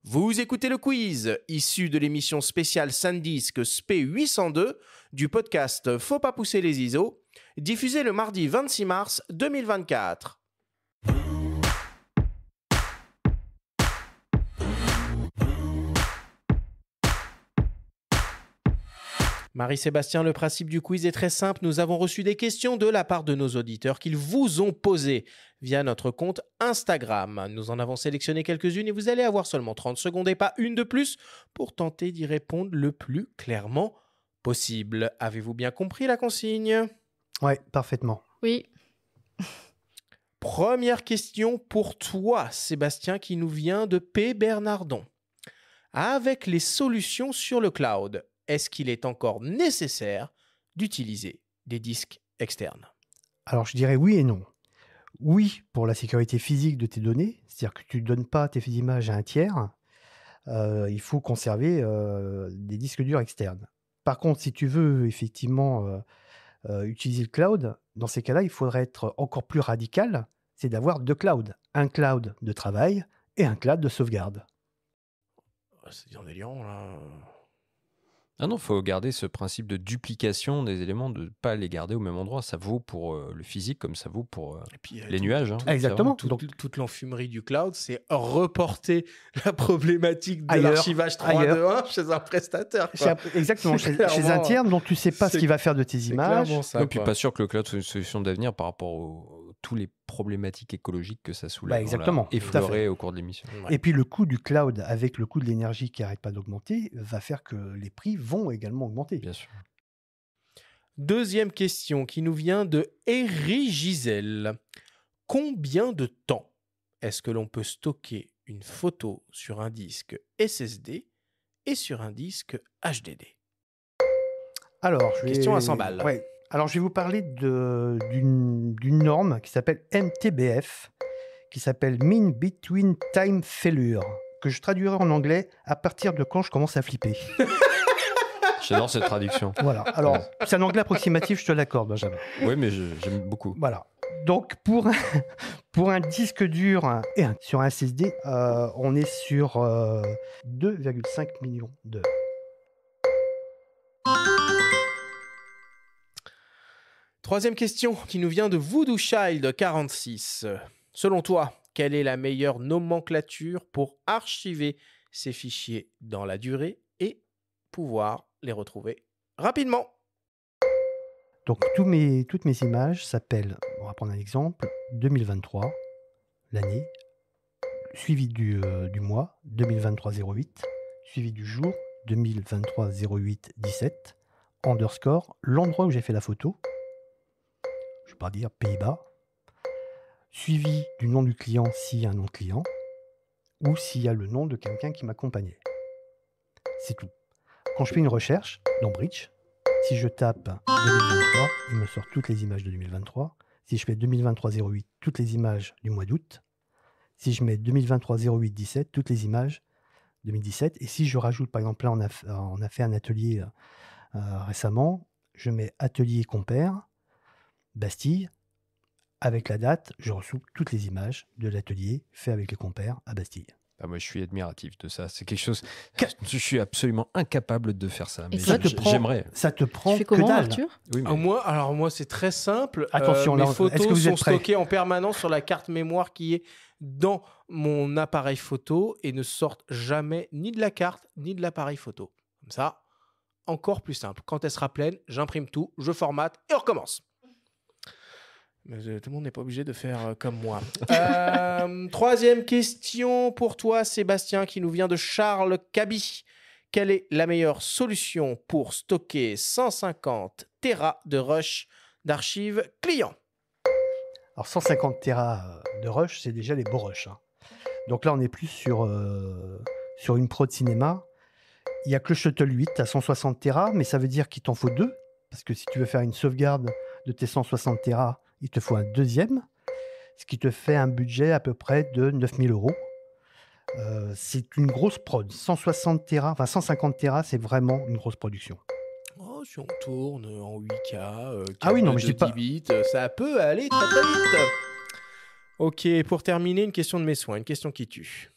Vous écoutez le quiz, issu de l'émission spéciale SanDisk SP 802 du podcast Faut pas pousser les ISO, diffusé le mardi 26 mars 2024. Marie-Sébastien, le principe du quiz est très simple. Nous avons reçu des questions de la part de nos auditeurs qu'ils vous ont posées via notre compte Instagram. Nous en avons sélectionné quelques-unes et vous allez avoir seulement 30 secondes et pas une de plus pour tenter d'y répondre le plus clairement possible. Avez-vous bien compris la consigne ? Oui, parfaitement. Oui. Première question pour toi, Sébastien, qui nous vient de P. Bernardon. Avec les solutions sur le cloud, est-ce qu'il est encore nécessaire d'utiliser des disques externes ? Alors, je dirais oui et non. Oui, pour la sécurité physique de tes données, c'est-à-dire que tu ne donnes pas tes images à un tiers, il faut conserver des disques durs externes. Par contre, si tu veux effectivement utiliser le cloud, dans ces cas-là, il faudrait être encore plus radical, c'est d'avoir deux clouds. Un cloud de travail et un cloud de sauvegarde. C'est bien délirant, là. Ah non, il faut garder ce principe de duplication des éléments, de ne pas les garder au même endroit. Ça vaut pour le physique comme ça vaut pour les nuages. Hein, exactement. Toute l'enfumerie du cloud, c'est reporter la problématique de Ailleurs, l'archivage 3.2.1 chez un prestataire. Exactement, chez un tiers dont tu ne sais pas ce qu'il va faire de tes images. Et puis pas sûr que le cloud soit une solution d'avenir par rapport à tous les problématiques écologiques que ça soulève. Exactement. Effleuré au cours de l'émission. Ouais. Et puis le coût du cloud avec le coût de l'énergie qui n'arrête pas d'augmenter va faire que les prix vont également augmenter. Bien sûr. Deuxième question qui nous vient de Eri Gisèle. Combien de temps est-ce que l'on peut stocker une photo sur un disque SSD et sur un disque HDD ? Alors, question à 100 balles. Ouais. Alors, je vais vous parler d'une norme qui s'appelle MTBF, qui s'appelle Mean Between Time Failure, que je traduirai en anglais à partir de quand je commence à flipper. J'adore cette traduction. Voilà. Alors, c'est un anglais approximatif, je te l'accorde, Benjamin. Oui, mais j'aime beaucoup. Voilà. Donc, pour un disque dur et sur un SSD, on est sur 2,5 millions d'heures. Troisième question qui nous vient de Voodoo Child 46. Selon toi, quelle est la meilleure nomenclature pour archiver ces fichiers dans la durée et pouvoir les retrouver rapidement ? Donc, toutes mes images s'appellent, on va prendre un exemple, 2023, l'année, suivi du mois, 2023-08, suivi du jour, 2023-08-17, underscore, l'endroit où j'ai fait la photo, je ne vais pas dire Pays-Bas, suivi du nom du client s'il y a un nom de client, ou s'il y a le nom de quelqu'un qui m'accompagnait. C'est tout. Quand je fais une recherche dans Bridge, si je tape 2023, il me sort toutes les images de 2023. Si je fais 2023-08, toutes les images du mois d'août. Si je mets 2023-08-17, toutes les images 2017. Et si je rajoute, par exemple, là, on a fait un atelier récemment, je mets atelier compère, Bastille, avec la date, je reçois toutes les images de l'atelier fait avec les compères à Bastille. Ah, moi, je suis admiratif de ça. C'est quelque chose. Je suis absolument incapable de faire ça. Mais j'aimerais. Ça te prend tu fais comment, que dalle. Arthur ? Oui, mais... moi, c'est très simple. Attention, mes là, photos est-ce que vous sont êtes prêts ? stockées en permanence sur la carte mémoire qui est dans mon appareil photo et ne sortent jamais ni de la carte ni de l'appareil photo. Comme ça, encore plus simple. Quand elle sera pleine, j'imprime tout, je formate et on recommence. Mais tout le monde n'est pas obligé de faire comme moi. Troisième question pour toi, Sébastien, qui nous vient de Charles Cabi. Quelle est la meilleure solution pour stocker 150 Tera de rush d'archives clients ? Alors 150 Tera de rush, c'est déjà les beaux rushs. Hein. Donc là, on est plus sur une pro de cinéma. Il n'y a que le Shuttle 8 à 160 Tera, mais ça veut dire qu'il t'en faut deux. Parce que si tu veux faire une sauvegarde de tes 160 Tera, il te faut un deuxième, ce qui te fait un budget à peu près de 9 000 €. C'est une grosse prod. 150 Tera, c'est vraiment une grosse production. Oh, si on tourne en 8K, ah oui, non, mais de je dis 10 pas... bits, ça peut aller très très vite. Ok, pour terminer, une question de mes soins, une question qui tue.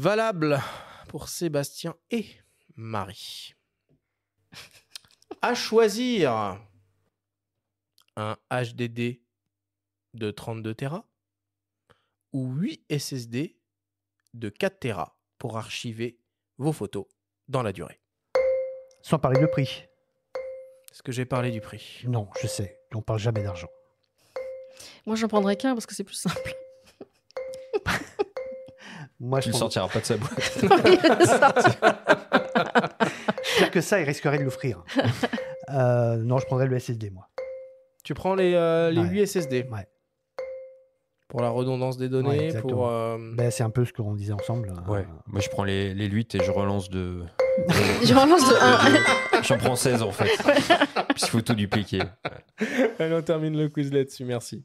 Valable pour Sébastien et Marie. À choisir un HDD de 32 Tera ou 8 SSD de 4 Tera pour archiver vos photos dans la durée. Sans parler de prix. Est-ce que j'ai parlé du prix? Non, je sais. On parle jamais d'argent. Moi, j'en prendrais qu'un parce que c'est plus simple. Moi, Tu ne sortiras pas de sa boîte. Pire que ça, il risquerait de l'offrir. Non, je prendrais le SSD, moi. Tu prends les 8 SSD Ouais. pour la redondance des données, Ouais, pour... Ben, c'est un peu ce qu'on disait ensemble. Ouais. Moi, je prends les 8 et je relance de... Je relance de 1. J'en prends 16 en fait. Puis il faut tout dupliquer. Allez, on termine le quiz là-dessus, merci.